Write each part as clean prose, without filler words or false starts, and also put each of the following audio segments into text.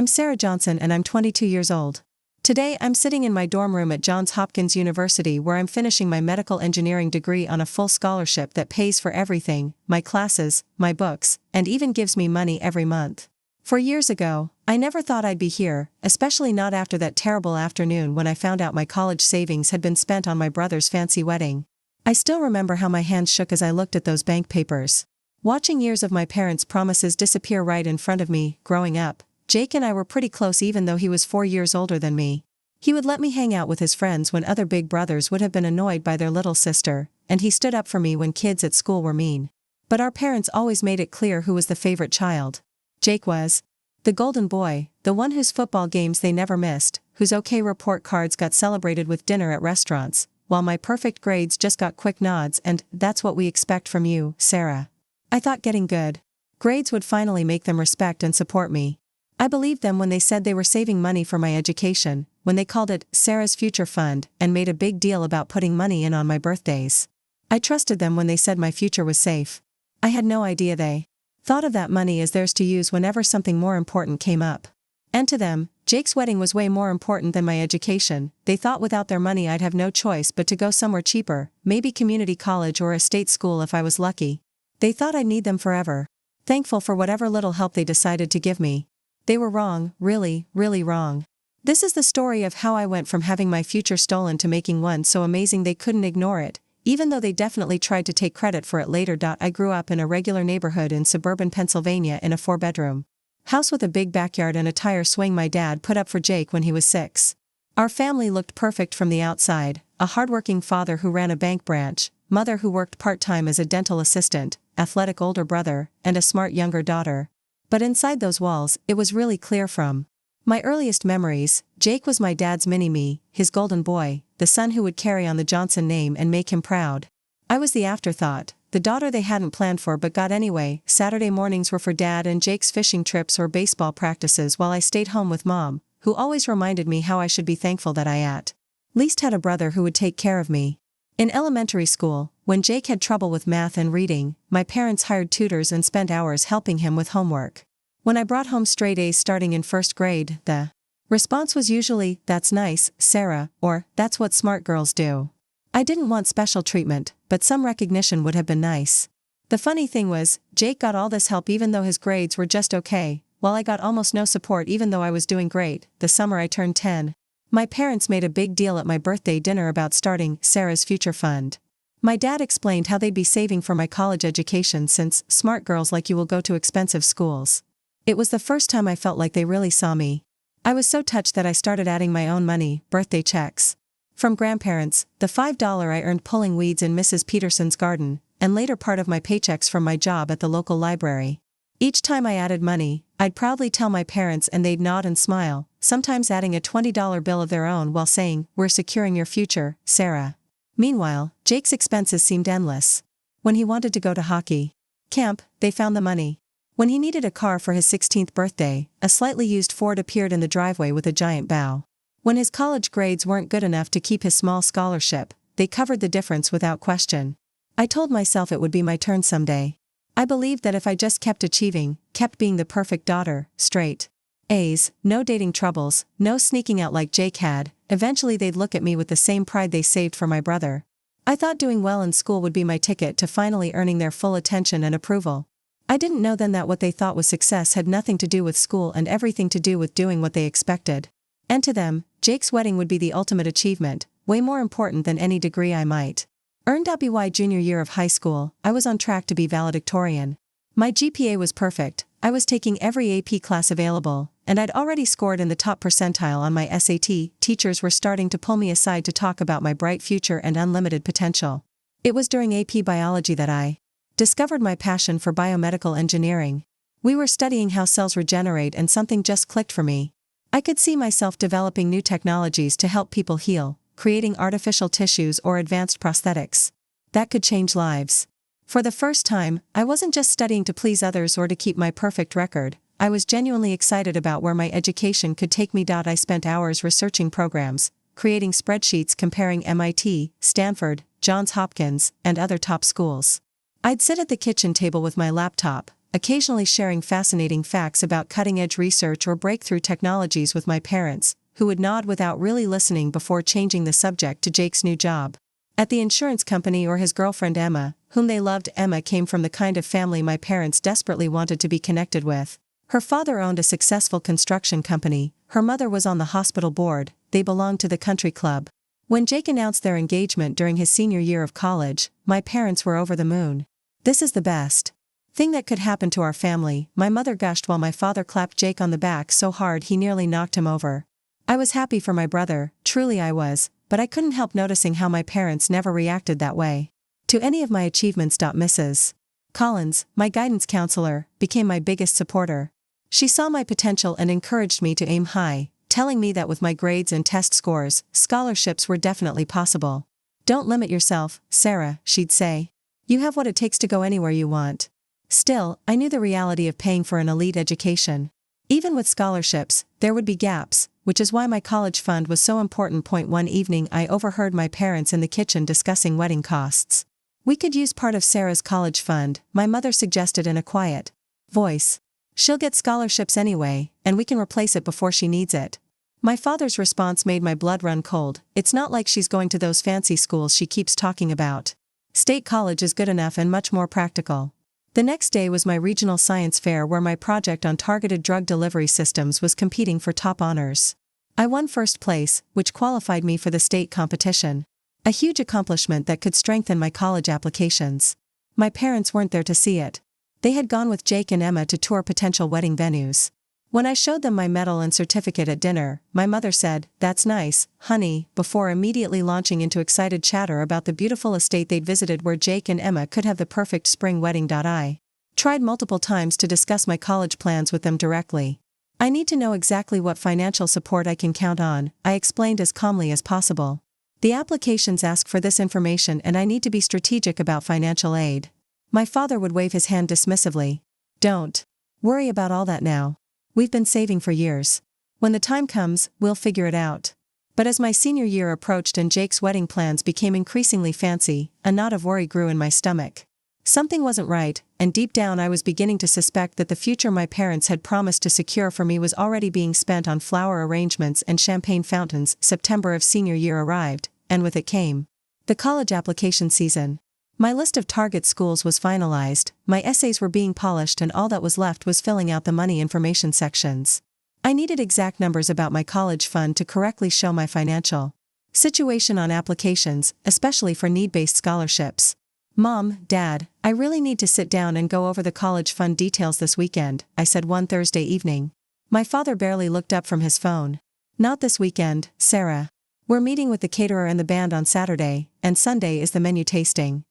I'm Sarah Johnson and I'm 22 years old. Today I'm sitting in my dorm room at Johns Hopkins University where I'm finishing my medical engineering degree on a full scholarship that pays for everything, my classes, my books, and even gives me money every month. 4 years ago, I never thought I'd be here, especially not after that terrible afternoon when I found out my college savings had been spent on my brother's fancy wedding. I still remember how my hands shook as I looked at those bank papers. Watching years of my parents' promises disappear right in front of me, growing up, Jake and I were pretty close even though he was 4 years older than me. He would let me hang out with his friends when other big brothers would have been annoyed by their little sister, and he stood up for me when kids at school were mean. But our parents always made it clear who was the favorite child. Jake was the golden boy, the one whose football games they never missed, whose OK report cards got celebrated with dinner at restaurants, while my perfect grades just got quick nods and, "That's what we expect from you, Sarah." I thought getting good grades would finally make them respect and support me. I believed them when they said they were saving money for my education, when they called it Sarah's Future Fund and made a big deal about putting money in on my birthdays. I trusted them when they said my future was safe. I had no idea they thought of that money as theirs to use whenever something more important came up. And to them, Jake's wedding was way more important than my education. They thought without their money I'd have no choice but to go somewhere cheaper, maybe community college or a state school if I was lucky. They thought I'd need them forever. Thankful for whatever little help they decided to give me. They were wrong, really, really wrong. This is the story of how I went from having my future stolen to making one so amazing they couldn't ignore it, even though they definitely tried to take credit for it later. I grew up in a regular neighborhood in suburban Pennsylvania in a 4-bedroom house with a big backyard and a tire swing my dad put up for Jake when he was 6. Our family looked perfect from the outside, a hardworking father who ran a bank branch, mother who worked part-time as a dental assistant, athletic older brother, and a smart younger daughter. But inside those walls, it was really clear from my earliest memories, Jake was my dad's mini-me, his golden boy, the son who would carry on the Johnson name and make him proud. I was the afterthought, the daughter they hadn't planned for but got anyway. Saturday mornings were for Dad and Jake's fishing trips or baseball practices while I stayed home with Mom, who always reminded me how I should be thankful that I at least had a brother who would take care of me. In elementary school, when Jake had trouble with math and reading, my parents hired tutors and spent hours helping him with homework. When I brought home straight A's starting in 1st grade, the response was usually, "That's nice, Sarah," or, "That's what smart girls do." I didn't want special treatment, but some recognition would have been nice. The funny thing was, Jake got all this help even though his grades were just okay, while I got almost no support even though I was doing great. The summer I turned 10. My parents made a big deal at my birthday dinner about starting Sarah's Future Fund. My dad explained how they'd be saving for my college education since smart girls like you will go to expensive schools. It was the first time I felt like they really saw me. I was so touched that I started adding my own money, birthday checks from grandparents, the $5 I earned pulling weeds in Mrs. Peterson's garden, and later part of my paychecks from my job at the local library. Each time I added money, I'd proudly tell my parents and they'd nod and smile, sometimes adding a $20 bill of their own while saying, "We're securing your future, Sarah." Meanwhile, Jake's expenses seemed endless. When he wanted to go to hockey camp, they found the money. When he needed a car for his 16th birthday, a slightly used Ford appeared in the driveway with a giant bow. When his college grades weren't good enough to keep his small scholarship, they covered the difference without question. I told myself it would be my turn someday. I believed that if I just kept achieving, kept being the perfect daughter, straight A's, no dating troubles, no sneaking out like Jake had, eventually they'd look at me with the same pride they saved for my brother. I thought doing well in school would be my ticket to finally earning their full attention and approval. I didn't know then that what they thought was success had nothing to do with school and everything to do with doing what they expected. And to them, Jake's wedding would be the ultimate achievement, way more important than any degree I might earn. By junior year of high school, I was on track to be valedictorian. My GPA was perfect, I was taking every AP class available, and I'd already scored in the top percentile on my SAT. Teachers were starting to pull me aside to talk about my bright future and unlimited potential. It was during AP biology that I discovered my passion for biomedical engineering. We were studying how cells regenerate and something just clicked for me. I could see myself developing new technologies to help people heal, creating artificial tissues or advanced prosthetics that could change lives. For the first time, I wasn't just studying to please others or to keep my perfect record, I was genuinely excited about where my education could take me. I spent hours researching programs, creating spreadsheets comparing MIT, Stanford, Johns Hopkins, and other top schools. I'd sit at the kitchen table with my laptop, occasionally sharing fascinating facts about cutting-edge research or breakthrough technologies with my parents, who would nod without really listening before changing the subject to Jake's new job at the insurance company or his girlfriend Emma, whom they loved. Emma came from the kind of family my parents desperately wanted to be connected with. Her father owned a successful construction company, her mother was on the hospital board, they belonged to the country club. When Jake announced their engagement during his senior year of college, my parents were over the moon. "This is the best thing that could happen to our family," my mother gushed while my father clapped Jake on the back so hard he nearly knocked him over. I was happy for my brother, truly I was, but I couldn't help noticing how my parents never reacted that way to any of my achievements. Mrs. Collins, my guidance counselor, became my biggest supporter. She saw my potential and encouraged me to aim high, telling me that with my grades and test scores, scholarships were definitely possible. "Don't limit yourself, Sarah," she'd say. "You have what it takes to go anywhere you want." Still, I knew the reality of paying for an elite education. Even with scholarships, there would be gaps, which is why my college fund was so important. One evening I overheard my parents in the kitchen discussing wedding costs. "We could use part of Sarah's college fund," my mother suggested in a quiet voice. "She'll get scholarships anyway, and we can replace it before she needs it." My father's response made my blood run cold. "It's not like she's going to those fancy schools she keeps talking about. State college is good enough and much more practical." The next day was my regional science fair where my project on targeted drug delivery systems was competing for top honors. I won first place, which qualified me for the state competition. A huge accomplishment that could strengthen my college applications. My parents weren't there to see it. They had gone with Jake and Emma to tour potential wedding venues. When I showed them my medal and certificate at dinner, my mother said, "That's nice, honey," before immediately launching into excited chatter about the beautiful estate they'd visited where Jake and Emma could have the perfect spring wedding. I tried multiple times to discuss my college plans with them directly. "I need to know exactly what financial support I can count on," I explained as calmly as possible. "The applications ask for this information and I need to be strategic about financial aid." My father would wave his hand dismissively. "Don't worry about all that now. We've been saving for years. When the time comes, we'll figure it out." But as my senior year approached and Jake's wedding plans became increasingly fancy, a knot of worry grew in my stomach. Something wasn't right, and deep down I was beginning to suspect that the future my parents had promised to secure for me was already being spent on flower arrangements and champagne fountains. September of senior year arrived, and with it came the college application season. My list of target schools was finalized, my essays were being polished, and all that was left was filling out the money information sections. I needed exact numbers about my college fund to correctly show my financial situation on applications, especially for need-based scholarships. "Mom, Dad, I really need to sit down and go over the college fund details this weekend," I said one Thursday evening. My father barely looked up from his phone. "Not this weekend, Sarah. We're meeting with the caterer and the band on Saturday, and Sunday is the menu tasting."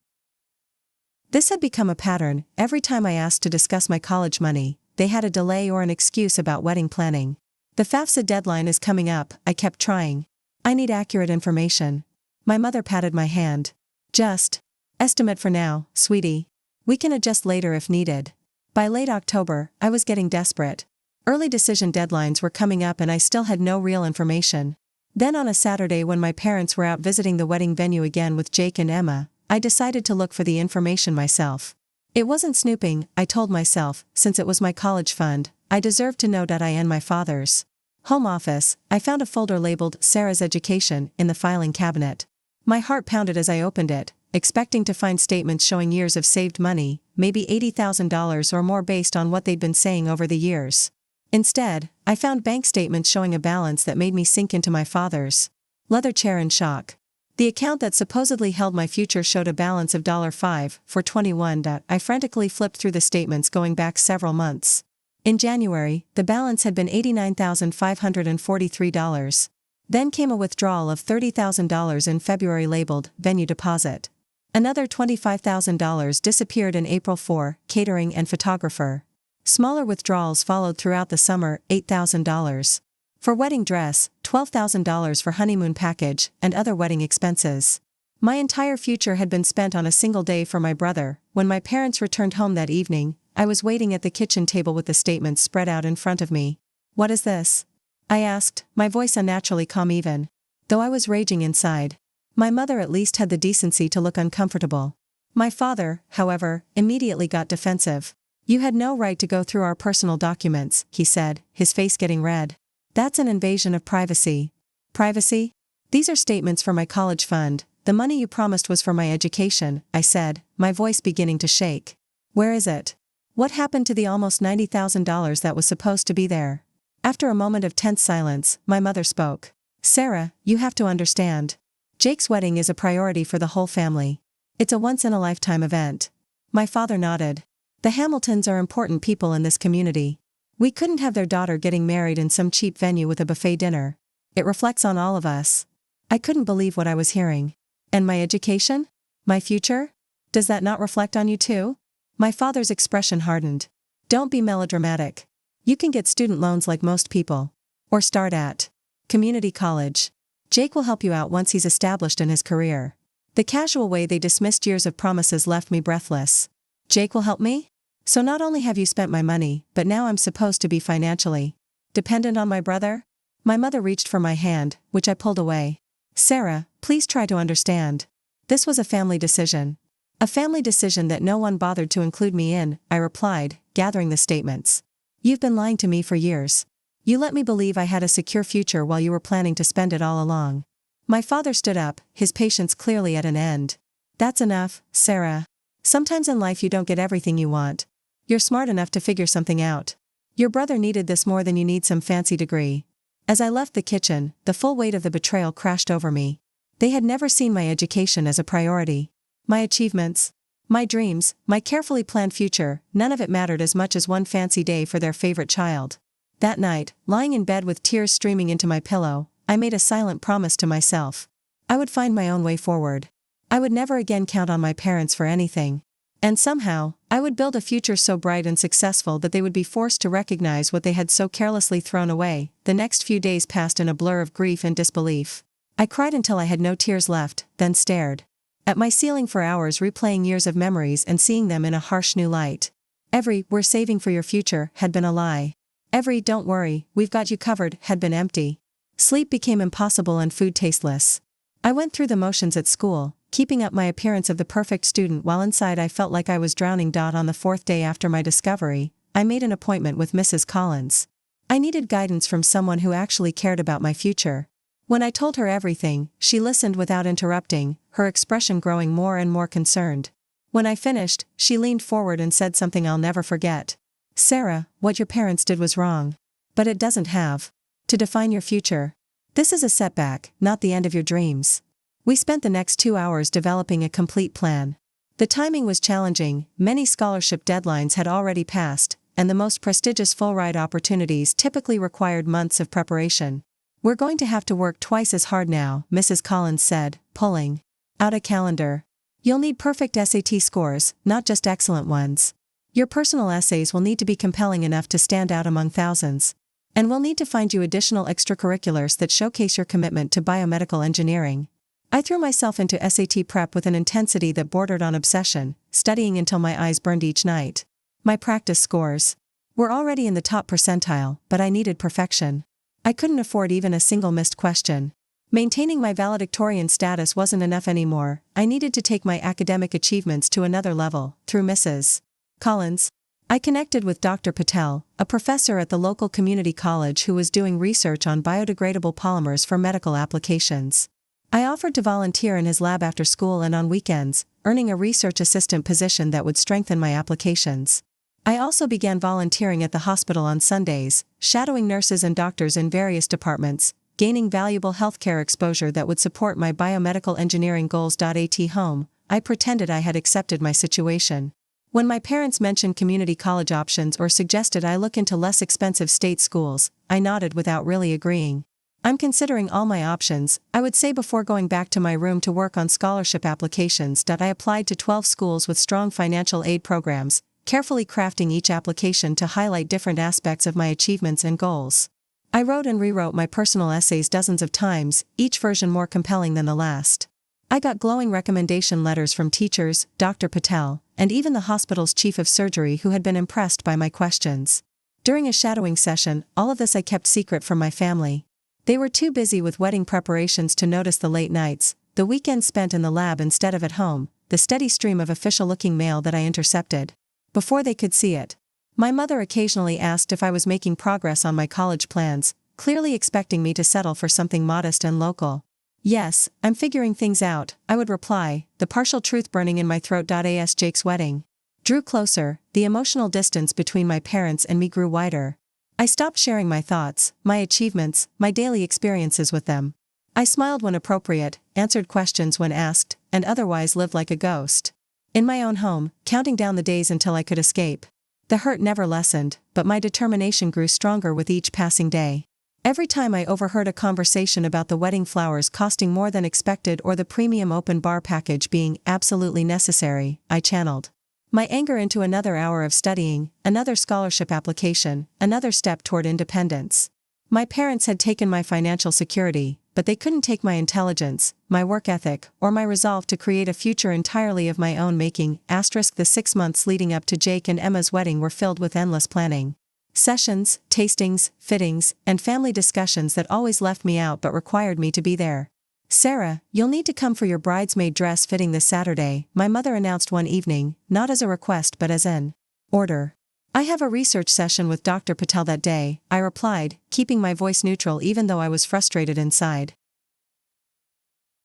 This had become a pattern. Every time I asked to discuss my college money, they had a delay or an excuse about wedding planning. "The FAFSA deadline is coming up," I kept trying. "I need accurate information." My mother patted my hand. "Just estimate for now, sweetie. We can adjust later if needed." By late October, I was getting desperate. Early decision deadlines were coming up and I still had no real information. Then on a Saturday when my parents were out visiting the wedding venue again with Jake and Emma, I decided to look for the information myself. It wasn't snooping, I told myself, since it was my college fund, I deserved to know. I and my father's home office, I found a folder labeled Sarah's Education in the filing cabinet. My heart pounded as I opened it, expecting to find statements showing years of saved money, maybe $80,000 or more based on what they'd been saying over the years. Instead, I found bank statements showing a balance that made me sink into my father's leather chair in shock. The account that supposedly held my future showed a balance of $5 for 21. I frantically flipped through the statements going back several months. In January, the balance had been $89,543. Then came a withdrawal of $30,000 in February labeled venue deposit. Another $25,000 disappeared in April for catering and photographer. Smaller withdrawals followed throughout the summer, $8,000. For wedding dress, $12,000 for honeymoon package, and other wedding expenses. My entire future had been spent on a single day for my brother. When my parents returned home that evening, I was waiting at the kitchen table with the statements spread out in front of me. "What is this?" I asked, my voice unnaturally calm even though I was raging inside. My mother at least had the decency to look uncomfortable. My father, however, immediately got defensive. You had no right to go through our personal documents, he said, his face getting red. That's an invasion of privacy. Privacy? These are statements for my college fund. The money you promised was for my education, I said, my voice beginning to shake. Where is it? What happened to the almost $90,000 that was supposed to be there? After a moment of tense silence, my mother spoke. Sarah, you have to understand. Jake's wedding is a priority for the whole family. It's a once-in-a-lifetime event. My father nodded. The Hamiltons are important people in this community. We couldn't have their daughter getting married in some cheap venue with a buffet dinner. It reflects on all of us. I couldn't believe what I was hearing. And my education? My future? Does that not reflect on you too? My father's expression hardened. Don't be melodramatic. You can get student loans like most people. Or start at community college. Jake will help you out once he's established in his career. The casual way they dismissed years of promises left me breathless. Jake will help me? So not only have you spent my money, but now I'm supposed to be financially dependent on my brother? My mother reached for my hand, which I pulled away. Sarah, please try to understand. This was a family decision. A family decision that no one bothered to include me in, I replied, gathering the statements. You've been lying to me for years. You let me believe I had a secure future while you were planning to spend it all along. My father stood up, his patience clearly at an end. That's enough, Sarah. Sometimes in life you don't get everything you want. You're smart enough to figure something out. Your brother needed this more than you need some fancy degree. As I left the kitchen, the full weight of the betrayal crashed over me. They had never seen my education as a priority. My achievements, my dreams, my carefully planned future, none of it mattered as much as one fancy day for their favorite child. That night, lying in bed with tears streaming into my pillow, I made a silent promise to myself. I would find my own way forward. I would never again count on my parents for anything. And somehow, I would build a future so bright and successful that they would be forced to recognize what they had so carelessly thrown away. The next few days passed in a blur of grief and disbelief. I cried until I had no tears left, then stared at my ceiling for hours, replaying years of memories and seeing them in a harsh new light. Every "we're saving for your future" had been a lie. Every "don't worry, we've got you covered" had been empty. Sleep became impossible and food tasteless. I went through the motions at school, keeping up my appearance of the perfect student while inside I felt like I was drowning. On the fourth day after my discovery, I made an appointment with Mrs. Collins. I needed guidance from someone who actually cared about my future. When I told her everything, she listened without interrupting, her expression growing more and more concerned. When I finished, she leaned forward and said something I'll never forget. Sarah, what your parents did was wrong. But it doesn't have to define your future. This is a setback, not the end of your dreams. We spent the next 2 hours developing a complete plan. The timing was challenging, many scholarship deadlines had already passed, and the most prestigious full-ride opportunities typically required months of preparation. We're going to have to work twice as hard now, Mrs. Collins said, pulling out a calendar. You'll need perfect SAT scores, not just excellent ones. Your personal essays will need to be compelling enough to stand out among thousands. And we'll need to find you additional extracurriculars that showcase your commitment to biomedical engineering. I threw myself into SAT prep with an intensity that bordered on obsession, studying until my eyes burned each night. My practice scores were already in the top percentile, but I needed perfection. I couldn't afford even a single missed question. Maintaining my valedictorian status wasn't enough anymore. I needed to take my academic achievements to another level. Through Mrs. Collins, I connected with Dr. Patel, a professor at the local community college who was doing research on biodegradable polymers for medical applications. I offered to volunteer in his lab after school and on weekends, earning a research assistant position that would strengthen my applications. I also began volunteering at the hospital on Sundays, shadowing nurses and doctors in various departments, gaining valuable healthcare exposure that would support my biomedical engineering goals. At home, I pretended I had accepted my situation. When my parents mentioned community college options or suggested I look into less expensive state schools, I nodded without really agreeing. I'm considering all my options, I would say before going back to my room to work on scholarship applications. I applied to 12 schools with strong financial aid programs, carefully crafting each application to highlight different aspects of my achievements and goals. I wrote and rewrote my personal essays dozens of times, each version more compelling than the last. I got glowing recommendation letters from teachers, Dr. Patel, and even the hospital's chief of surgery who had been impressed by my questions. During a shadowing session, all of this I kept secret from my family. They were too busy with wedding preparations to notice the late nights, the weekends spent in the lab instead of at home, the steady stream of official-looking mail that I intercepted. before they could see it. My mother occasionally asked if I was making progress on my college plans, clearly expecting me to settle for something modest and local. Yes, I'm figuring things out, I would reply, the partial truth burning in my throat. As Jake's wedding drew closer, the emotional distance between my parents and me grew wider. I stopped sharing my thoughts, my achievements, my daily experiences with them. I smiled when appropriate, answered questions when asked, and otherwise lived like a ghost. In my own home, counting down the days until I could escape. The hurt never lessened, but my determination grew stronger with each passing day. Every time I overheard a conversation about the wedding flowers costing more than expected or the premium open bar package being absolutely necessary, I channeled my anger into another hour of studying, another scholarship application, another step toward independence. My parents had taken my financial security, but they couldn't take my intelligence, my work ethic, or my resolve to create a future entirely of my own making. The 6 months leading up to Jake and Emma's wedding were filled with endless planning sessions, tastings, fittings, and family discussions that always left me out but required me to be there. "Sarah, you'll need to come for your bridesmaid dress fitting this Saturday," my mother announced one evening, not as a request but as an order. "I have a research session with Dr. Patel that day," I replied, keeping my voice neutral even though I was frustrated inside.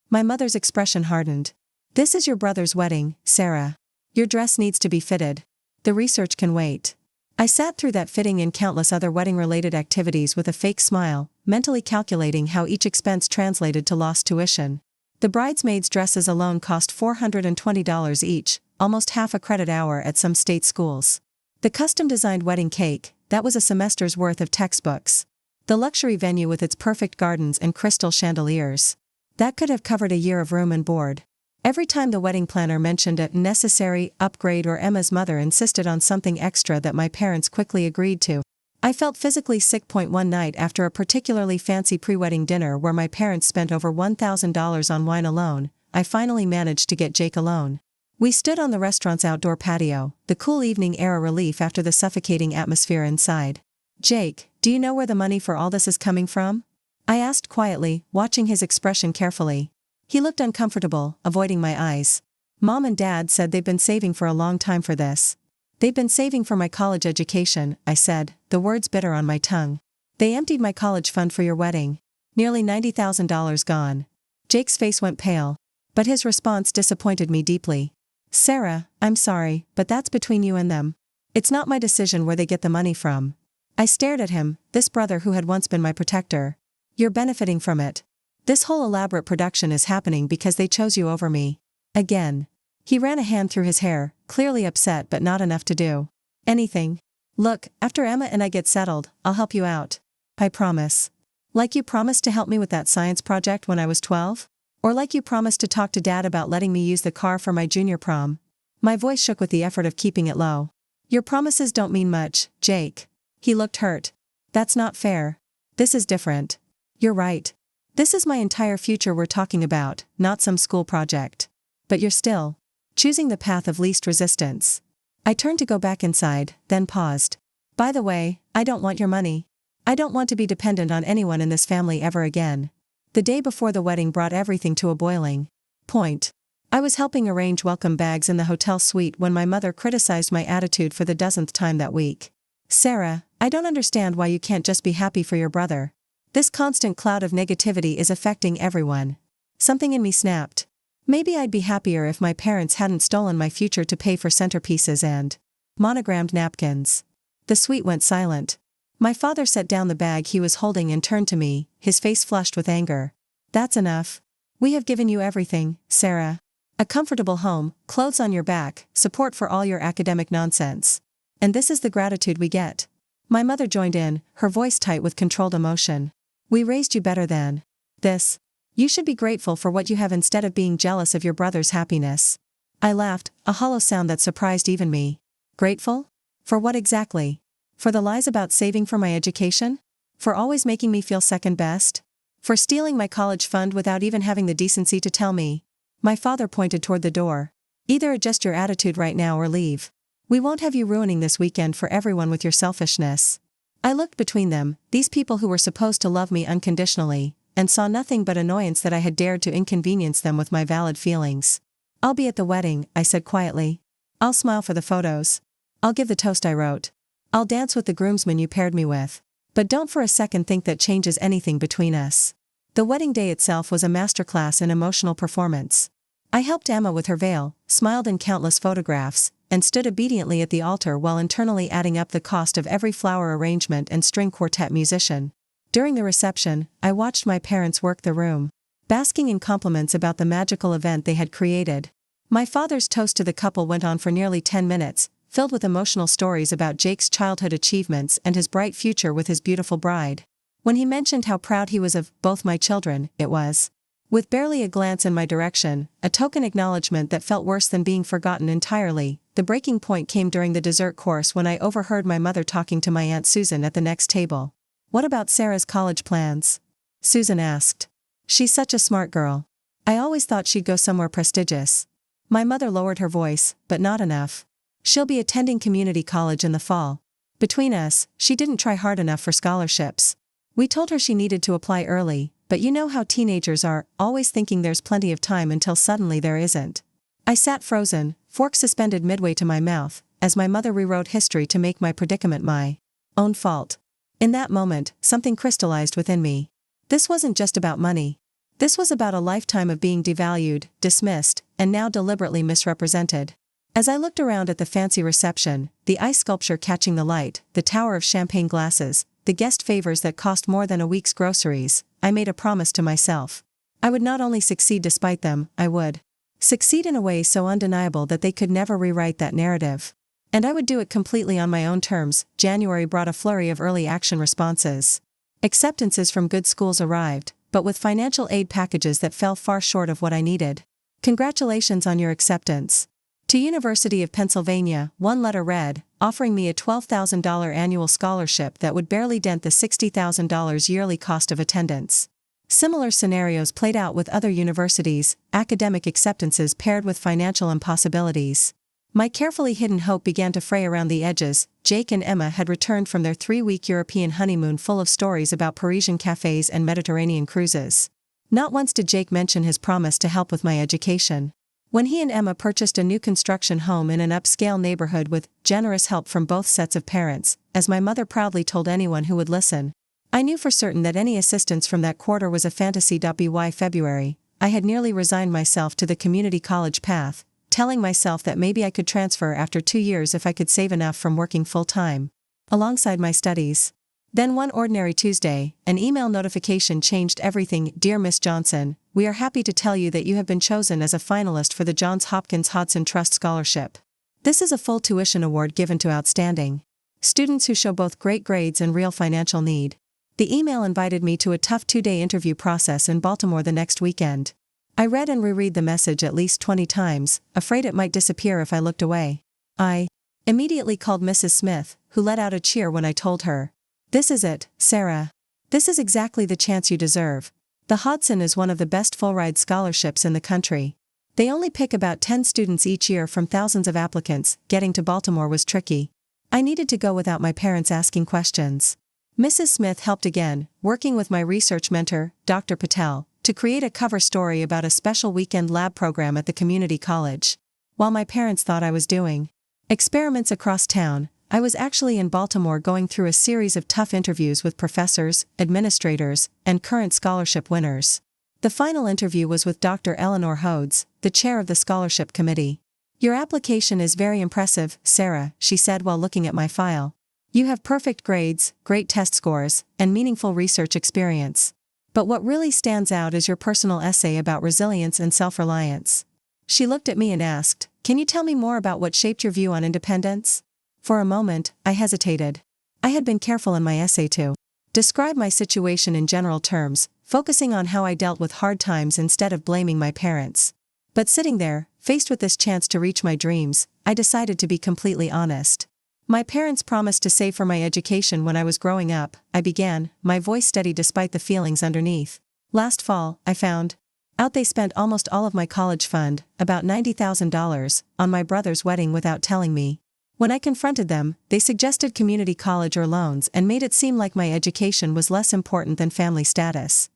My mother's expression hardened. "This is your brother's wedding, Sarah. Your dress needs to be fitted. The research can wait." I sat through that fitting and countless other wedding-related activities with a fake smile, mentally calculating how each expense translated to lost tuition. The bridesmaids' dresses alone cost $420 each, almost half a credit hour at some state schools. The custom-designed wedding cake, that was a semester's worth of textbooks. The luxury venue with its perfect gardens and crystal chandeliers. That could have covered a year of room and board. Every time the wedding planner mentioned a necessary upgrade or Emma's mother insisted on something extra that my parents quickly agreed to, I felt physically sick. One night after a particularly fancy pre-wedding dinner where my parents spent over $1,000 on wine alone, I finally managed to get Jake alone. We stood on the restaurant's outdoor patio, the cool evening air a relief after the suffocating atmosphere inside. "Jake, do you know where the money for all this is coming from?" I asked quietly, watching his expression carefully. He looked uncomfortable, avoiding my eyes. "Mom and Dad said they've been saving for a long time for this." "They've been saving for my college education," I said, the words bitter on my tongue. "They emptied my college fund for your wedding. Nearly $90,000 gone." Jake's face went pale. But his response disappointed me deeply. "Sarah, I'm sorry, but that's between you and them. It's not my decision where they get the money from." I stared at him, this brother who had once been my protector. "You're benefiting from it. This whole elaborate production is happening because they chose you over me." Again. He ran a hand through his hair, clearly upset but not enough to do anything. "Look, after Emma and I get settled, I'll help you out. I promise. Like you promised to help me with that science project when I was 12? Or like you promised to talk to Dad about letting me use the car for my junior prom?" My voice shook with the effort of keeping it low. "Your promises don't mean much, Jake." He looked hurt. "That's not fair. This is different." "You're right. This is my entire future we're talking about, not some school project. But you're still choosing the path of least resistance." I turned to go back inside, then paused. "By the way, I don't want your money. I don't want to be dependent on anyone in this family ever again." The day before the wedding brought everything to a boiling point. I was helping arrange welcome bags in the hotel suite when my mother criticized my attitude for the dozenth time that week. "Sarah, I don't understand why you can't just be happy for your brother. This constant cloud of negativity is affecting everyone." Something in me snapped. Maybe I'd be happier if my parents hadn't stolen my future to pay for centerpieces and monogrammed napkins. The suite went silent. My father set down the bag he was holding and turned to me, his face flushed with anger. "That's enough. We have given you everything, Sarah. A comfortable home, clothes on your back, support for all your academic nonsense. And this is the gratitude we get." My mother joined in, her voice tight with controlled emotion. "We raised you better than this. You should be grateful for what you have instead of being jealous of your brother's happiness." I laughed, a hollow sound that surprised even me. Grateful? For what exactly? For the lies about saving for my education? For always making me feel second best? For stealing my college fund without even having the decency to tell me? My father pointed toward the door. "Either adjust your attitude right now or leave. We won't have you ruining this weekend for everyone with your selfishness." I looked between them, these people who were supposed to love me unconditionally, and saw nothing but annoyance that I had dared to inconvenience them with my valid feelings. "I'll be at the wedding," I said quietly. "I'll smile for the photos." I'll give the toast I wrote. I'll dance with the groomsman you paired me with. But don't for a second think that changes anything between us. The wedding day itself was a masterclass in emotional performance. I helped Emma with her veil, smiled in countless photographs, and stood obediently at the altar while internally adding up the cost of every flower arrangement and string quartet musician. During the reception, I watched my parents work the room, basking in compliments about the magical event they had created. My father's toast to the couple went on for nearly 10 minutes, filled with emotional stories about Jake's childhood achievements and his bright future with his beautiful bride. When he mentioned how proud he was of both my children, it was, with barely a glance in my direction, a token acknowledgement that felt worse than being forgotten entirely. The breaking point came during the dessert course when I overheard my mother talking to my Aunt Susan at the next table. "What about Sarah's college plans?" Susan asked. "She's such a smart girl. I always thought she'd go somewhere prestigious." My mother lowered her voice, but not enough. "She'll be attending community college in the fall. Between us, she didn't try hard enough for scholarships. We told her she needed to apply early, but you know how teenagers are, always thinking there's plenty of time until suddenly there isn't." I sat frozen, fork suspended midway to my mouth, as my mother rewrote history to make my predicament my own fault. In that moment, something crystallized within me. This wasn't just about money. This was about a lifetime of being devalued, dismissed, and now deliberately misrepresented. As I looked around at the fancy reception, the ice sculpture catching the light, the tower of champagne glasses, the guest favors that cost more than a week's groceries, I made a promise to myself. I would not only succeed despite them, I would succeed in a way so undeniable that they could never rewrite that narrative. And I would do it completely on my own terms. January brought a flurry of early action responses. Acceptances from good schools arrived, but with financial aid packages that fell far short of what I needed. "Congratulations on your acceptance. To University of Pennsylvania," one letter read, offering me a $12,000 annual scholarship that would barely dent the $60,000 yearly cost of attendance. Similar scenarios played out with other universities, academic acceptances paired with financial impossibilities. My carefully hidden hope began to fray around the edges. Jake and Emma had returned from their 3-week European honeymoon full of stories about Parisian cafes and Mediterranean cruises. Not once did Jake mention his promise to help with my education. When he and Emma purchased a new construction home in an upscale neighborhood with generous help from both sets of parents, as my mother proudly told anyone who would listen, I knew for certain that any assistance from that quarter was a fantasy. By February, I had nearly resigned myself to the community college path, telling myself that maybe I could transfer after 2 years if I could save enough from working full-time alongside my studies. Then one ordinary Tuesday, an email notification changed everything. "Dear Miss Johnson, we are happy to tell you that you have been chosen as a finalist for the Johns Hopkins Hodson Trust Scholarship. This is a full tuition award given to outstanding students who show both great grades and real financial need." The email invited me to a tough 2-day interview process in Baltimore the next weekend. I read and reread the message at least 20 times, afraid it might disappear if I looked away. I immediately called Mrs. Smith, who let out a cheer when I told her, "This is it, Sarah. This is exactly the chance you deserve. The Hodson is one of the best full-ride scholarships in the country. They only pick about 10 students each year from thousands of applicants. Getting to Baltimore was tricky. I needed to go without my parents asking questions." Mrs. Smith helped again, working with my research mentor, Dr. Patel, to create a cover story about a special weekend lab program at the community college. While my parents thought I was doing experiments across town, I was actually in Baltimore going through a series of tough interviews with professors, administrators, and current scholarship winners. The final interview was with Dr. Eleanor Hodes, the chair of the scholarship committee. "Your application is very impressive, Sarah," she said while looking at my file. "You have perfect grades, great test scores, and meaningful research experience. But what really stands out is your personal essay about resilience and self-reliance." She looked at me and asked, "Can you tell me more about what shaped your view on independence?" For a moment, I hesitated. I had been careful in my essay to describe my situation in general terms, focusing on how I dealt with hard times instead of blaming my parents. But sitting there, faced with this chance to reach my dreams, I decided to be completely honest. "My parents promised to save for my education when I was growing up," I began, my voice steady despite the feelings underneath. "Last fall, I found out they spent almost all of my college fund, about $90,000, on my brother's wedding without telling me. When I confronted them, they suggested community college or loans and made it seem like my education was less important than family status."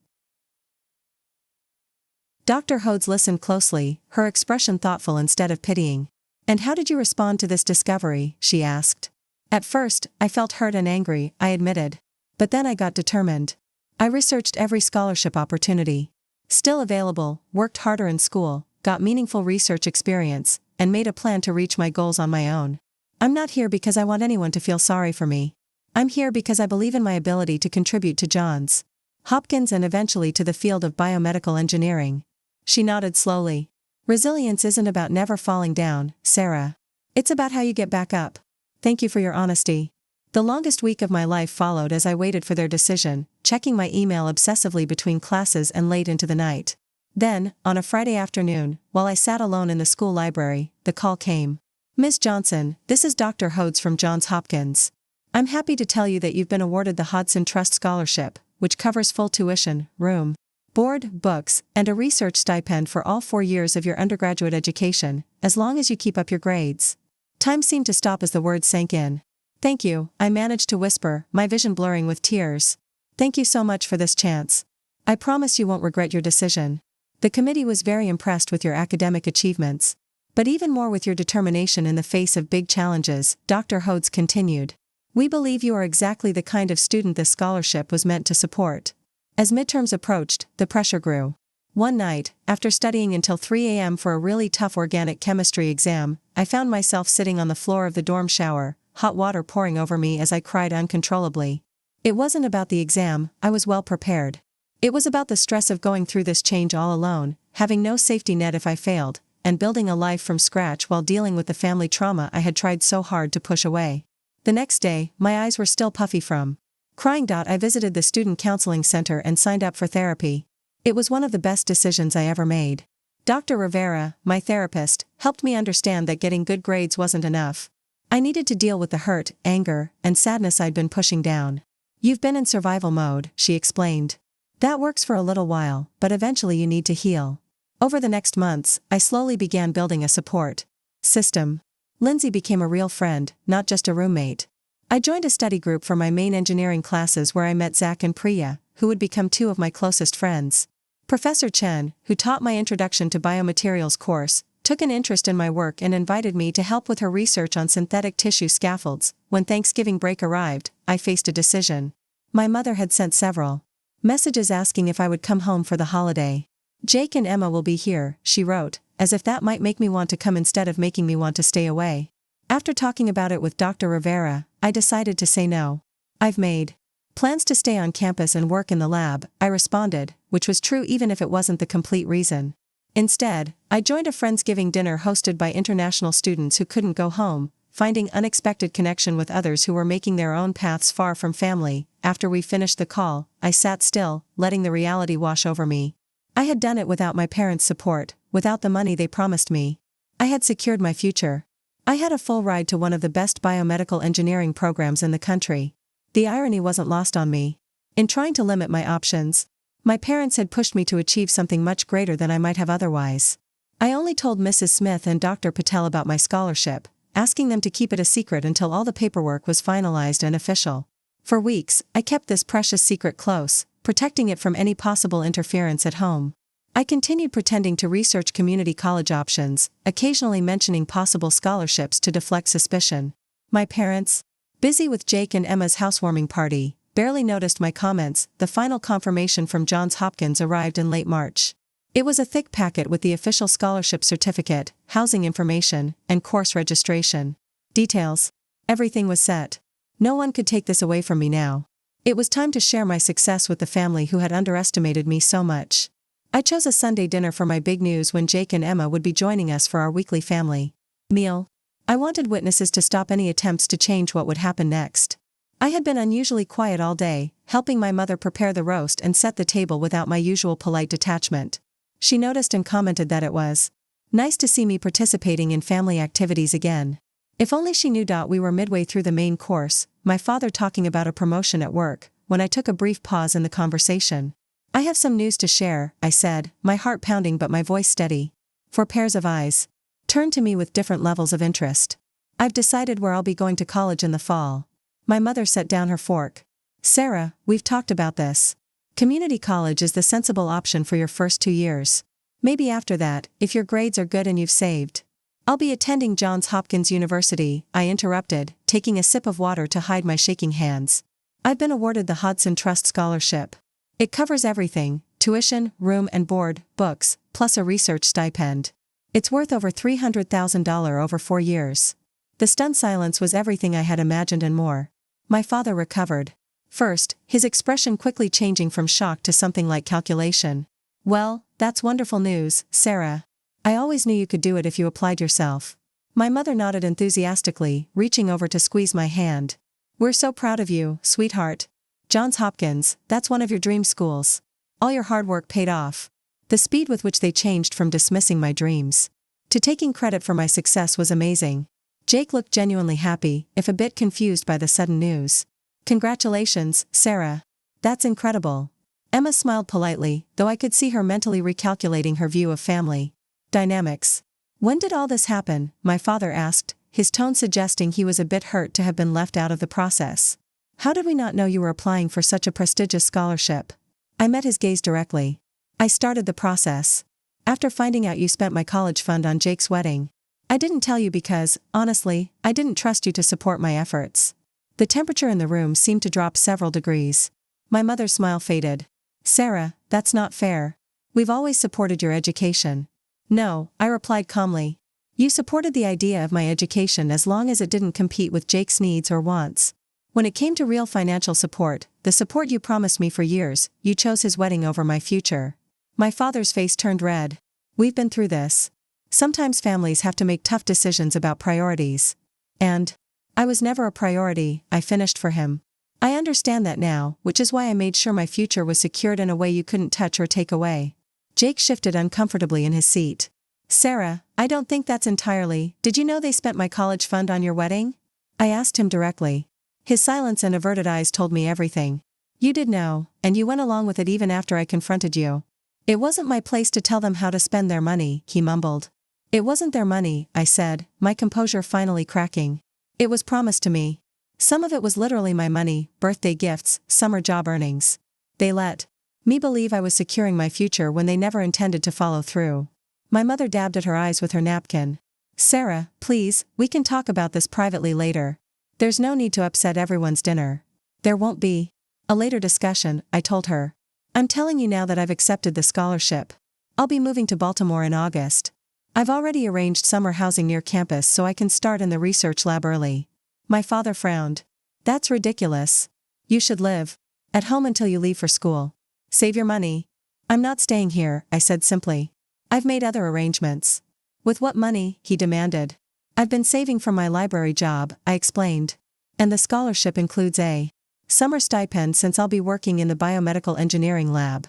Dr. Hodes listened closely, her expression thoughtful instead of pitying. "And how did you respond to this discovery?" she asked. "At first, I felt hurt and angry," I admitted. "But then I got determined. I researched every scholarship opportunity still available, worked harder in school, got meaningful research experience, and made a plan to reach my goals on my own. I'm not here because I want anyone to feel sorry for me. I'm here because I believe in my ability to contribute to Johns Hopkins and eventually to the field of biomedical engineering." She nodded slowly. "Resilience isn't about never falling down, Sarah. It's about how you get back up. Thank you for your honesty." The longest week of my life followed as I waited for their decision, checking my email obsessively between classes and late into the night. Then, on a Friday afternoon, while I sat alone in the school library, the call came. "Ms. Johnson, this is Dr. Hodes from Johns Hopkins. I'm happy to tell you that you've been awarded the Hodson Trust Scholarship, which covers full tuition, room, board, books, and a research stipend for all 4 years of your undergraduate education, as long as you keep up your grades." Time seemed to stop as the words sank in. "Thank you," I managed to whisper, my vision blurring with tears. "Thank you so much for this chance. I promise you won't regret your decision. The committee was very impressed with your academic achievements, but even more with your determination in the face of big challenges," Dr. Hodes continued. "We believe you are exactly the kind of student this scholarship was meant to support." As midterms approached, the pressure grew. One night, after studying until 3 a.m. for a really tough organic chemistry exam, I found myself sitting on the floor of the dorm shower, hot water pouring over me as I cried uncontrollably. It wasn't about the exam, I was well prepared. It was about the stress of going through this change all alone, having no safety net if I failed, and building a life from scratch while dealing with the family trauma I had tried so hard to push away. The next day, my eyes were still puffy from crying. I visited the student counseling center and signed up for therapy. It was one of the best decisions I ever made. Dr. Rivera, my therapist, helped me understand that getting good grades wasn't enough. I needed to deal with the hurt, anger, and sadness I'd been pushing down. "You've been in survival mode," she explained. "That works for a little while, but eventually you need to heal." Over the next months, I slowly began building a support system. Lindsay became a real friend, not just a roommate. I joined a study group for my main engineering classes where I met Zach and Priya, who would become 2 of my closest friends. Professor Chen, who taught my Introduction to Biomaterials course, took an interest in my work and invited me to help with her research on synthetic tissue scaffolds. When Thanksgiving break arrived, I faced a decision. My mother had sent several messages asking if I would come home for the holiday. "Jake and Emma will be here," she wrote, as if that might make me want to come instead of making me want to stay away. After talking about it with Dr. Rivera, I decided to say no. "I've made plans to stay on campus and work in the lab," I responded, which was true even if it wasn't the complete reason. Instead, I joined a Friendsgiving dinner hosted by international students who couldn't go home, finding unexpected connection with others who were making their own paths far from family. After we finished the call, I sat still, letting the reality wash over me. I had done it without my parents' support, without the money they promised me. I had secured my future. I had a full ride to one of the best biomedical engineering programs in the country. The irony wasn't lost on me. In trying to limit my options, my parents had pushed me to achieve something much greater than I might have otherwise. I only told Mrs. Smith and Dr. Patel about my scholarship, asking them to keep it a secret until all the paperwork was finalized and official. For weeks, I kept this precious secret close, protecting it from any possible interference at home. I continued pretending to research community college options, occasionally mentioning possible scholarships to deflect suspicion. My parents, busy with Jake and Emma's housewarming party, barely noticed my comments. The final confirmation from Johns Hopkins arrived in late March. It was a thick packet with the official scholarship certificate, housing information, and course registration details. Everything was set. No one could take this away from me now. It was time to share my success with the family who had underestimated me so much. I chose a Sunday dinner for my big news when Jake and Emma would be joining us for our weekly family meal. I wanted witnesses to stop any attempts to change what would happen next. I had been unusually quiet all day, helping my mother prepare the roast and set the table without my usual polite detachment. She noticed and commented that it was nice to see me participating in family activities again. If only she knew. We were midway through the main course, my father talking about a promotion at work, when I took a brief pause in the conversation. "I have some news to share," I said, my heart pounding but my voice steady. 4 pairs of eyes turned to me with different levels of interest. "I've decided where I'll be going to college in the fall." My mother set down her fork. "Sarah, we've talked about this. Community college is the sensible option for your first 2 years. Maybe after that, if your grades are good and you've saved I'll be attending Johns Hopkins University, I interrupted, taking a sip of water to hide my shaking hands. I've been awarded the Hodson Trust Scholarship. It covers everything: tuition, room and board, books, plus a research stipend. It's worth over $300,000 over 4 years. The stunned silence was everything I had imagined and more. My father recovered. First, his expression quickly changing from shock to something like calculation. Well, that's wonderful news, Sarah. I always knew you could do it if you applied yourself. My mother nodded enthusiastically, reaching over to squeeze my hand. We're so proud of you, sweetheart. Johns Hopkins, that's one of your dream schools. All your hard work paid off. The speed with which they changed from dismissing my dreams to taking credit for my success was amazing. Jake looked genuinely happy, if a bit confused by the sudden news. Congratulations, Sarah. That's incredible. Emma smiled politely, though I could see her mentally recalculating her view of family dynamics. When did all this happen? My father asked, his tone suggesting he was a bit hurt to have been left out of the process. How did we not know you were applying for such a prestigious scholarship? I met his gaze directly. I started the process. After finding out you spent my college fund on Jake's wedding. I didn't tell you because, honestly, I didn't trust you to support my efforts. The temperature in the room seemed to drop several degrees. My mother's smile faded. Sarah, that's not fair. We've always supported your education. No, I replied calmly. You supported the idea of my education as long as it didn't compete with Jake's needs or wants. When it came to real financial support, the support you promised me for years, you chose his wedding over my future. My father's face turned red. We've been through this. Sometimes families have to make tough decisions about priorities. And I was never a priority, I finished for him. I understand that now, which is why I made sure my future was secured in a way you couldn't touch or take away. Jake shifted uncomfortably in his seat. Sarah, I don't think that's entirely. Did you know they spent my college fund on your wedding? I asked him directly. His silence and averted eyes told me everything. You did know, and you went along with it even after I confronted you. It wasn't my place to tell them how to spend their money, he mumbled. It wasn't their money, I said, my composure finally cracking. It was promised to me. Some of it was literally my money, birthday gifts, summer job earnings. They let me believe I was securing my future when they never intended to follow through. My mother dabbed at her eyes with her napkin. Sarah, please, we can talk about this privately later. There's no need to upset everyone's dinner. There won't be a later discussion, I told her. I'm telling you now that I've accepted the scholarship. I'll be moving to Baltimore in August. I've already arranged summer housing near campus so I can start in the research lab early. My father frowned. That's ridiculous. You should live at home until you leave for school. Save your money. I'm not staying here, I said simply. I've made other arrangements. With what money? He demanded. I've been saving from my library job, I explained. And the scholarship includes a summer stipend since I'll be working in the biomedical engineering lab.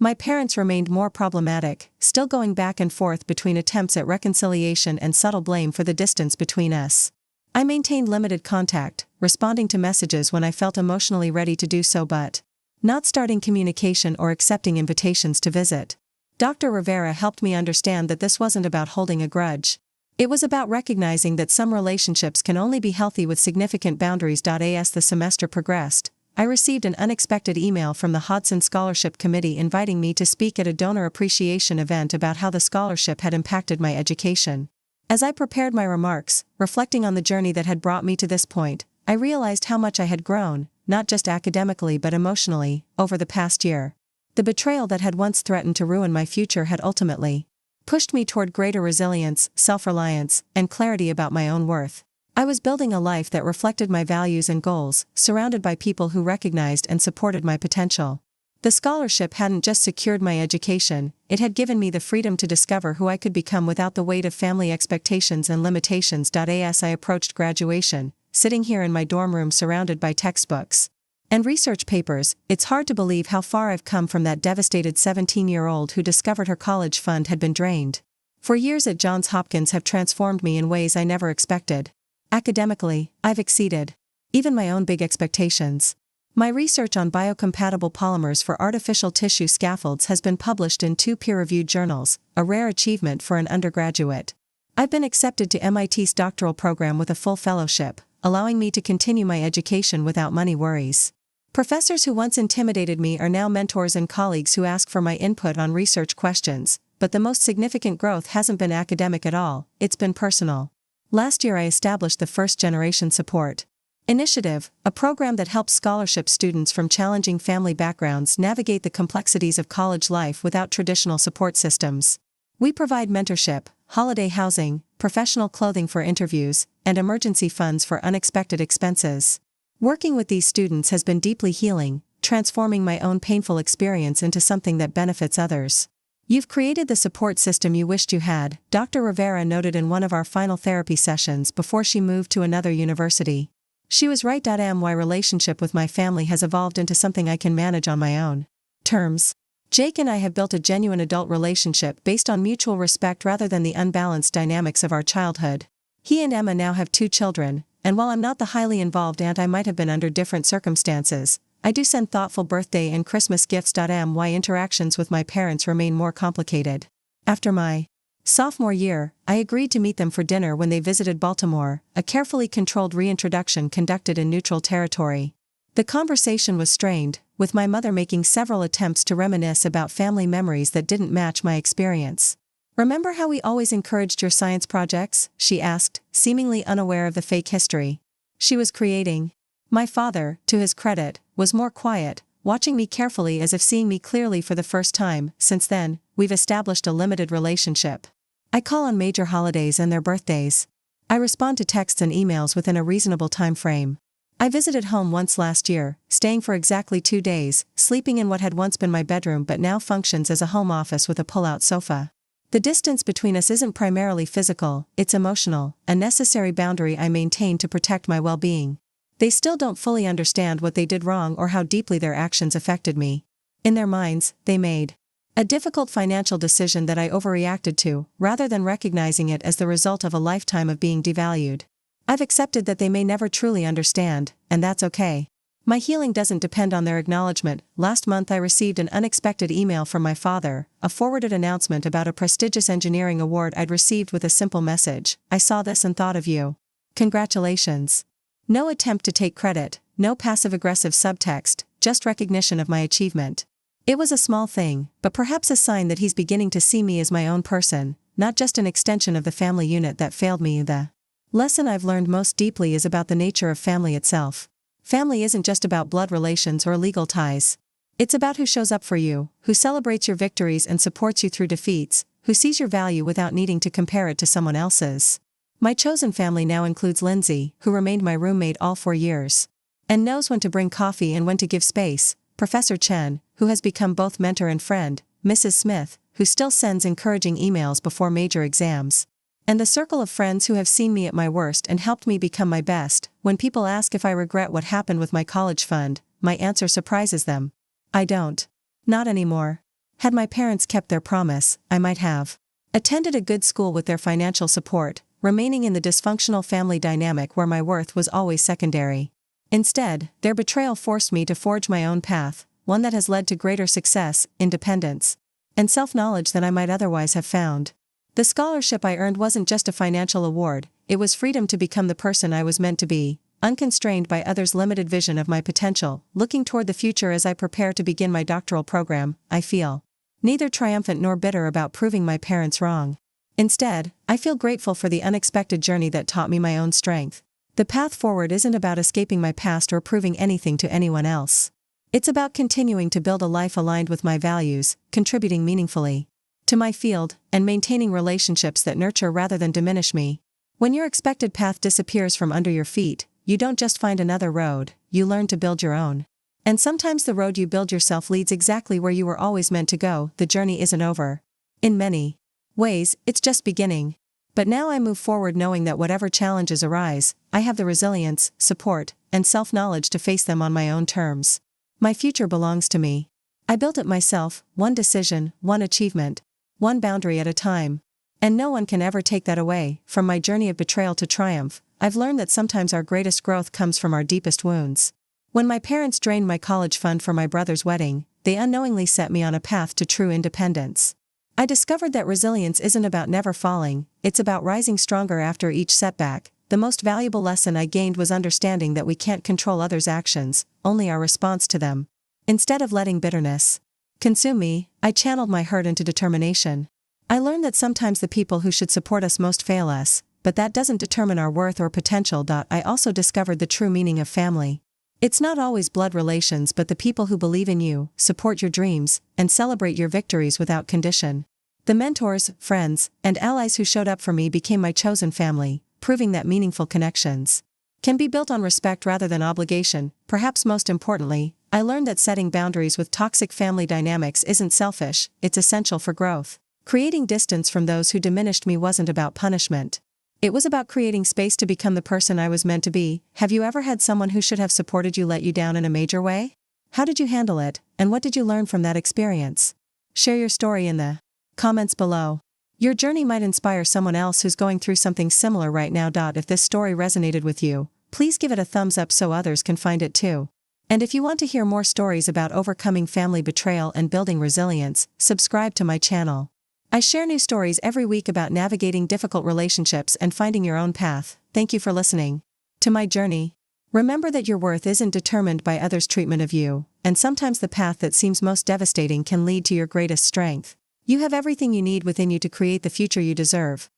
My parents remained more problematic, still going back and forth between attempts at reconciliation and subtle blame for the distance between us. I maintained limited contact, responding to messages when I felt emotionally ready to do so but not starting communication or accepting invitations to visit. Dr. Rivera helped me understand that this wasn't about holding a grudge. It was about recognizing that some relationships can only be healthy with significant boundaries. As the semester progressed, I received an unexpected email from the Hodson Scholarship Committee inviting me to speak at a donor appreciation event about how the scholarship had impacted my education. As I prepared my remarks, reflecting on the journey that had brought me to this point, I realized how much I had grown, not just academically but emotionally, over the past year. The betrayal that had once threatened to ruin my future had ultimately pushed me toward greater resilience, self-reliance, and clarity about my own worth. I was building a life that reflected my values and goals, surrounded by people who recognized and supported my potential. The scholarship hadn't just secured my education, it had given me the freedom to discover who I could become without the weight of family expectations and limitations. As I approached graduation, sitting here in my dorm room surrounded by textbooks and research papers, it's hard to believe how far I've come from that devastated 17-year-old who discovered her college fund had been drained. 4 years at Johns Hopkins have transformed me in ways I never expected. Academically, I've exceeded even my own big expectations. My research on biocompatible polymers for artificial tissue scaffolds has been published in 2 peer-reviewed journals, a rare achievement for an undergraduate. I've been accepted to MIT's doctoral program with a full fellowship, allowing me to continue my education without money worries. Professors who once intimidated me are now mentors and colleagues who ask for my input on research questions, but the most significant growth hasn't been academic at all, it's been personal. Last year I established the First Generation Support Initiative, a program that helps scholarship students from challenging family backgrounds navigate the complexities of college life without traditional support systems. We provide mentorship, holiday housing, professional clothing for interviews, and emergency funds for unexpected expenses. Working with these students has been deeply healing, transforming my own painful experience into something that benefits others. You've created the support system you wished you had, Dr. Rivera noted in one of our final therapy sessions before she moved to another university. She was right. My relationship with my family has evolved into something I can manage on my own terms. Jake and I have built a genuine adult relationship based on mutual respect rather than the unbalanced dynamics of our childhood. He and Emma now have 2 children, and while I'm not the highly involved aunt I might have been under different circumstances, I do send thoughtful birthday and Christmas gifts. My interactions with my parents remain more complicated. After my sophomore year, I agreed to meet them for dinner when they visited Baltimore, a carefully controlled reintroduction conducted in neutral territory. The conversation was strained, with my mother making several attempts to reminisce about family memories that didn't match my experience. "Remember how we always encouraged your science projects?" she asked, seemingly unaware of the fake history she was creating. My father, to his credit, was more quiet, watching me carefully as if seeing me clearly for the first time. Since then, we've established a limited relationship. I call on major holidays and their birthdays. I respond to texts and emails within a reasonable time frame. I visited home once last year, staying for exactly 2 days, sleeping in what had once been my bedroom but now functions as a home office with a pull-out sofa. The distance between us isn't primarily physical, it's emotional, a necessary boundary I maintain to protect my well-being. They still don't fully understand what they did wrong or how deeply their actions affected me. In their minds, they made a difficult financial decision that I overreacted to, rather than recognizing it as the result of a lifetime of being devalued. I've accepted that they may never truly understand, and that's okay. My healing doesn't depend on their acknowledgement. Last month I received an unexpected email from my father, a forwarded announcement about a prestigious engineering award I'd received with a simple message: "I saw this and thought of you. Congratulations." No attempt to take credit, no passive-aggressive subtext, just recognition of my achievement. It was a small thing, but perhaps a sign that he's beginning to see me as my own person, not just an extension of the family unit that failed me. The lesson I've learned most deeply is about the nature of family itself. Family isn't just about blood relations or legal ties. It's about who shows up for you, who celebrates your victories and supports you through defeats, who sees your value without needing to compare it to someone else's. My chosen family now includes Lindsay, who remained my roommate all 4 years, and knows when to bring coffee and when to give space, Professor Chen, who has become both mentor and friend, Mrs. Smith, who still sends encouraging emails before major exams, and the circle of friends who have seen me at my worst and helped me become my best. When people ask if I regret what happened with my college fund, my answer surprises them. I don't. Not anymore. Had my parents kept their promise, I might have attended a good school with their financial support, remaining in the dysfunctional family dynamic where my worth was always secondary. Instead, their betrayal forced me to forge my own path, one that has led to greater success, independence, and self-knowledge than I might otherwise have found. The scholarship I earned wasn't just a financial award, it was freedom to become the person I was meant to be, unconstrained by others' limited vision of my potential. Looking toward the future as I prepare to begin my doctoral program, I feel neither triumphant nor bitter about proving my parents wrong. Instead, I feel grateful for the unexpected journey that taught me my own strength. The path forward isn't about escaping my past or proving anything to anyone else. It's about continuing to build a life aligned with my values, contributing meaningfully to my field, and maintaining relationships that nurture rather than diminish me. When your expected path disappears from under your feet, you don't just find another road, you learn to build your own. And sometimes the road you build yourself leads exactly where you were always meant to go. The journey isn't over. In many ways, it's just beginning. But now I move forward knowing that whatever challenges arise, I have the resilience, support, and self-knowledge to face them on my own terms. My future belongs to me. I built it myself, one decision, one achievement, one boundary at a time. And no one can ever take that away. From my journey of betrayal to triumph, I've learned that sometimes our greatest growth comes from our deepest wounds. When my parents drained my college fund for my brother's wedding, they unknowingly set me on a path to true independence. I discovered that resilience isn't about never falling, it's about rising stronger after each setback. The most valuable lesson I gained was understanding that we can't control others' actions, only our response to them. Instead of letting bitterness consume me, I channeled my hurt into determination. I learned that sometimes the people who should support us most fail us, but that doesn't determine our worth or potential. I also discovered the true meaning of family. It's not always blood relations, but the people who believe in you, support your dreams, and celebrate your victories without condition. The mentors, friends, and allies who showed up for me became my chosen family, proving that meaningful connections can be built on respect rather than obligation. Perhaps most importantly, I learned that setting boundaries with toxic family dynamics isn't selfish, it's essential for growth. Creating distance from those who diminished me wasn't about punishment. It was about creating space to become the person I was meant to be. Have you ever had someone who should have supported you let you down in a major way? How did you handle it, and what did you learn from that experience? Share your story in the comments below. Your journey might inspire someone else who's going through something similar right now. If this story resonated with you, please give it a thumbs up so others can find it too. And if you want to hear more stories about overcoming family betrayal and building resilience, subscribe to my channel. I share new stories every week about navigating difficult relationships and finding your own path. Thank you for listening to my journey. Remember that your worth isn't determined by others' treatment of you, and sometimes the path that seems most devastating can lead to your greatest strength. You have everything you need within you to create the future you deserve.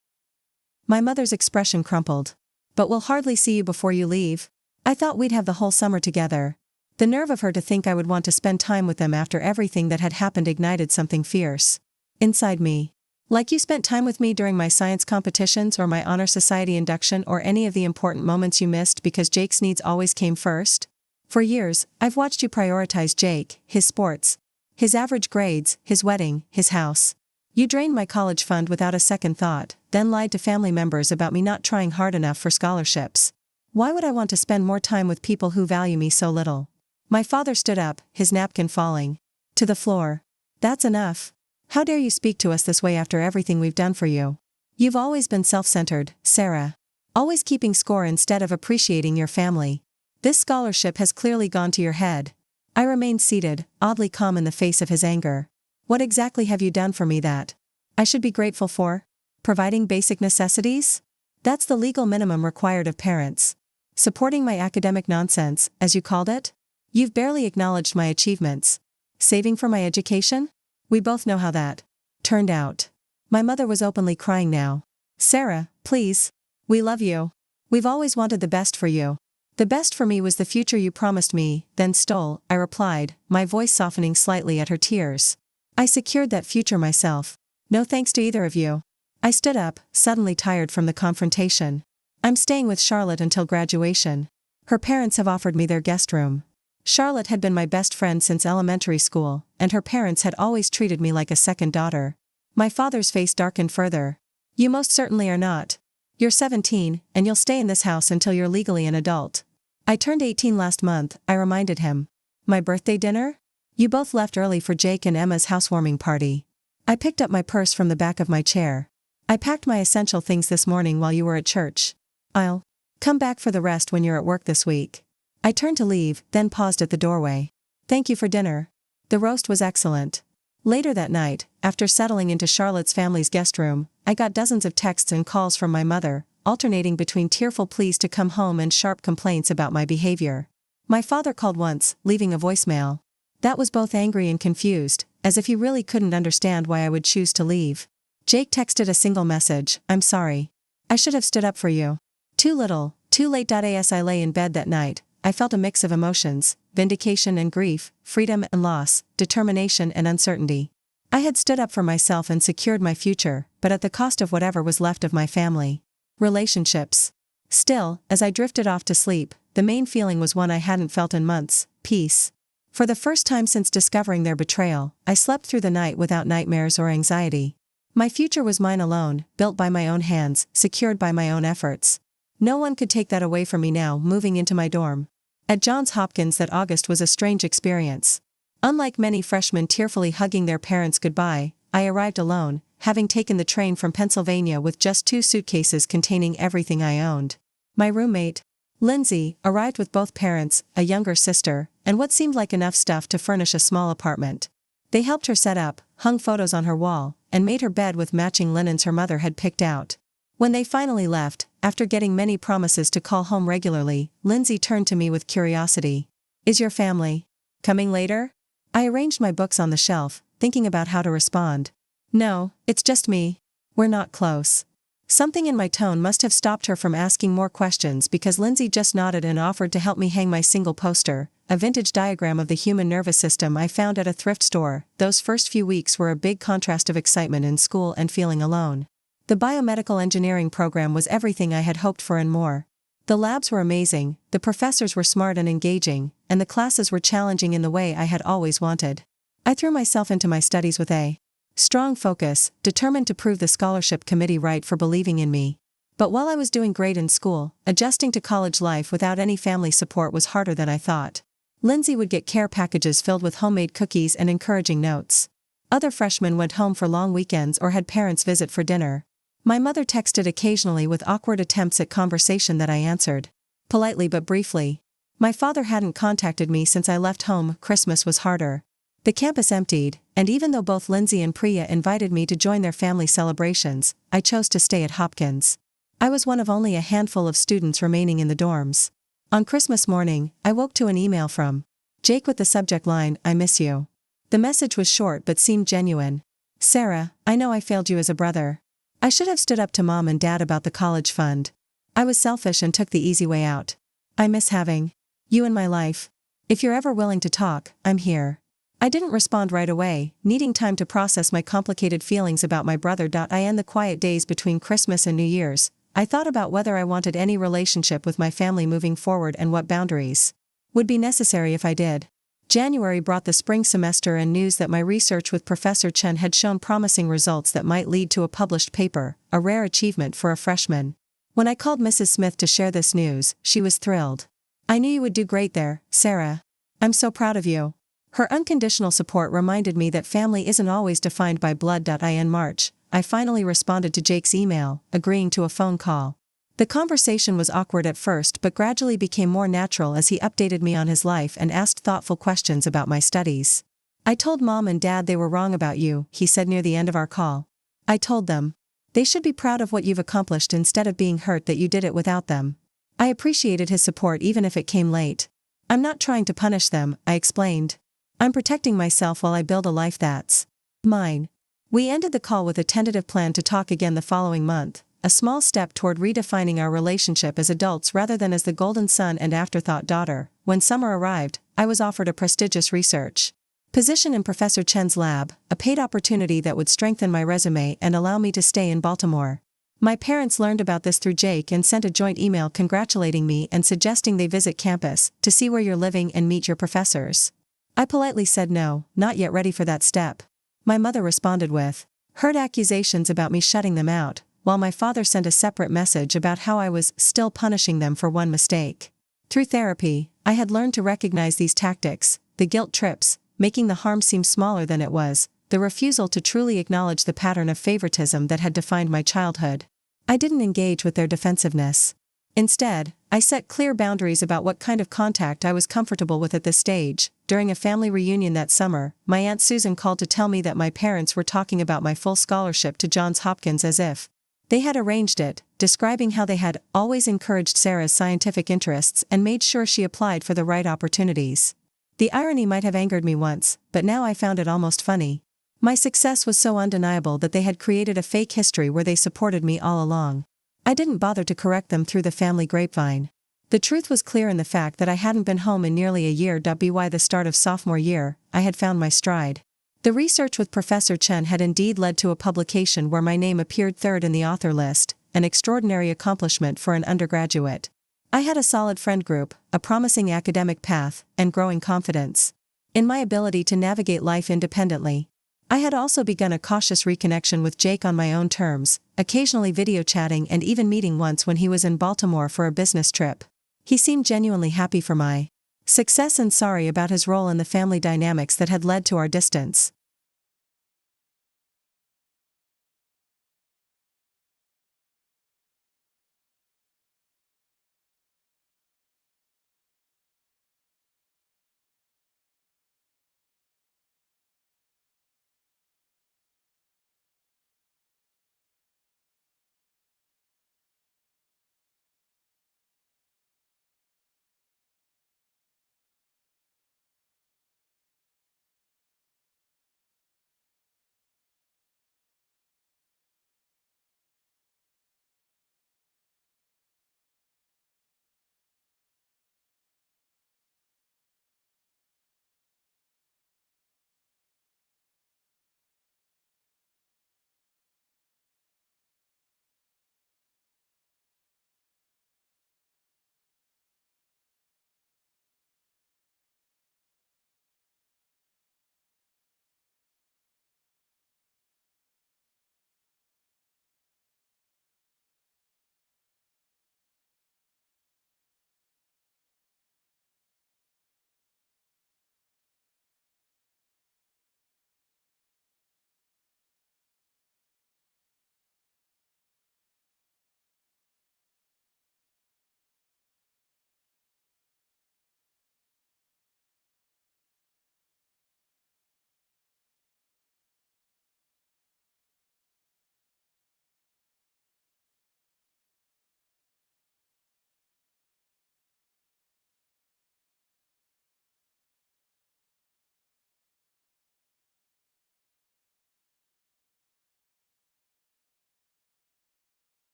My mother's expression crumpled. But we'll hardly see you before you leave. I thought we'd have the whole summer together. The nerve of her to think I would want to spend time with them after everything that had happened ignited something fierce inside me. Like you spent time with me during my science competitions or my honor society induction or any of the important moments you missed because Jake's needs always came first? For years, I've watched you prioritize Jake, his sports, his average grades, his wedding, his house. You drained my college fund without a second thought, then lied to family members about me not trying hard enough for scholarships. Why would I want to spend more time with people who value me so little? My father stood up, his napkin falling to the floor. That's enough. How dare you speak to us this way after everything we've done for you? You've always been self-centered, Sarah. Always keeping score instead of appreciating your family. This scholarship has clearly gone to your head. I remained seated, oddly calm in the face of his anger. What exactly have you done for me that I should be grateful for? Providing basic necessities? That's the legal minimum required of parents. Supporting my academic nonsense, as you called it? You've barely acknowledged my achievements. Saving for my education? We both know how that turned out. My mother was openly crying now. Sarah, please. We love you. We've always wanted the best for you. The best for me was the future you promised me, then stole, I replied, my voice softening slightly at her tears. I secured that future myself. No thanks to either of you. I stood up, suddenly tired from the confrontation. I'm staying with Charlotte until graduation. Her parents have offered me their guest room. Charlotte had been my best friend since elementary school, and her parents had always treated me like a second daughter. My father's face darkened further. You most certainly are not. You're 17, and you'll stay in this house until you're legally an adult. I turned 18 last month, I reminded him. My birthday dinner? You both left early for Jake and Emma's housewarming party. I picked up my purse from the back of my chair. I packed my essential things this morning while you were at church. I'll come back for the rest when you're at work this week. I turned to leave, then paused at the doorway. Thank you for dinner. The roast was excellent. Later that night, after settling into Charlotte's family's guest room, I got dozens of texts and calls from my mother, alternating between tearful pleas to come home and sharp complaints about my behavior. My father called once, leaving a voicemail. That was both angry and confused, as if he really couldn't understand why I would choose to leave. Jake texted a single message, I'm sorry. I should have stood up for you. Too little, too late. As I lay in bed that night, I felt a mix of emotions, vindication and grief, freedom and loss, determination and uncertainty. I had stood up for myself and secured my future, but at the cost of whatever was left of my family. Relationships. Still, as I drifted off to sleep, the main feeling was one I hadn't felt in months, peace. For the first time since discovering their betrayal, I slept through the night without nightmares or anxiety. My future was mine alone, built by my own hands, secured by my own efforts. No one could take that away from me now, moving into my dorm. At Johns Hopkins that August was a strange experience. Unlike many freshmen tearfully hugging their parents goodbye, I arrived alone, having taken the train from Pennsylvania with just 2 suitcases containing everything I owned. My roommate, Lindsay, arrived with both parents, a younger sister, and what seemed like enough stuff to furnish a small apartment. They helped her set up, hung photos on her wall, and made her bed with matching linens her mother had picked out. When they finally left, after getting many promises to call home regularly, Lindsay turned to me with curiosity. Is your family coming later? I arranged my books on the shelf, thinking about how to respond. No, it's just me. We're not close. Something in my tone must have stopped her from asking more questions because Lindsay just nodded and offered to help me hang my single poster, a vintage diagram of the human nervous system I found at a thrift store. Those first few weeks were a big contrast of excitement in school and feeling alone. The biomedical engineering program was everything I had hoped for and more. The labs were amazing, the professors were smart and engaging, and the classes were challenging in the way I had always wanted. I threw myself into my studies with a strong focus, determined to prove the scholarship committee right for believing in me. But while I was doing great in school, adjusting to college life without any family support was harder than I thought. Lindsay would get care packages filled with homemade cookies and encouraging notes. Other freshmen went home for long weekends or had parents visit for dinner. My mother texted occasionally with awkward attempts at conversation that I answered politely but briefly. My father hadn't contacted me since I left home. Christmas was harder. The campus emptied, and even though both Lindsay and Priya invited me to join their family celebrations, I chose to stay at Hopkins. I was one of only a handful of students remaining in the dorms. On Christmas morning, I woke to an email from Jake with the subject line, "I miss you." The message was short but seemed genuine. "Sarah, I know I failed you as a brother. I should have stood up to mom and dad about the college fund. I was selfish and took the easy way out. I miss having you in my life. If you're ever willing to talk, I'm here." I didn't respond right away, needing time to process my complicated feelings about my brother. In the quiet days between Christmas and New Year's, I thought about whether I wanted any relationship with my family moving forward and what boundaries would be necessary if I did. January brought the spring semester and news that my research with Professor Chen had shown promising results that might lead to a published paper, a rare achievement for a freshman. When I called Mrs. Smith to share this news, she was thrilled. "I knew you would do great there, Sarah. I'm so proud of you." Her unconditional support reminded me that family isn't always defined by blood. In March, I finally responded to Jake's email, agreeing to a phone call. The conversation was awkward at first but gradually became more natural as he updated me on his life and asked thoughtful questions about my studies. "I told mom and dad they were wrong about you," he said near the end of our call. "I told them they should be proud of what you've accomplished instead of being hurt that you did it without them." I appreciated his support even if it came late. "I'm not trying to punish them," I explained. "I'm protecting myself while I build a life that's mine." We ended the call with a tentative plan to talk again the following month, a small step toward redefining our relationship as adults rather than as the golden son and afterthought daughter. When summer arrived, I was offered a prestigious research position in Professor Chen's lab, a paid opportunity that would strengthen my resume and allow me to stay in Baltimore. My parents learned about this through Jake and sent a joint email congratulating me and suggesting they visit campus to see where you're living and meet your professors. I politely said no, not yet ready for that step. My mother responded with hurt accusations about me shutting them out, while my father sent a separate message about how I was still punishing them for one mistake. Through therapy, I had learned to recognize these tactics, the guilt trips, making the harm seem smaller than it was, the refusal to truly acknowledge the pattern of favoritism that had defined my childhood. I didn't engage with their defensiveness. Instead, I set clear boundaries about what kind of contact I was comfortable with at this stage. During a family reunion that summer, my Aunt Susan called to tell me that my parents were talking about my full scholarship to Johns Hopkins as if they had arranged it, describing how they had always encouraged Sarah's scientific interests and made sure she applied for the right opportunities. The irony might have angered me once, but now I found it almost funny. My success was so undeniable that they had created a fake history where they supported me all along. I didn't bother to correct them through the family grapevine. The truth was clear in the fact that I hadn't been home in nearly a year. By the start of sophomore year, I had found my stride. The research with Professor Chen had indeed led to a publication where my name appeared third in the author list, an extraordinary accomplishment for an undergraduate. I had a solid friend group, a promising academic path, and growing confidence in my ability to navigate life independently. I had also begun a cautious reconnection with Jake on my own terms, occasionally video chatting and even meeting once when he was in Baltimore for a business trip. He seemed genuinely happy for my success and sorry about his role in the family dynamics that had led to our distance.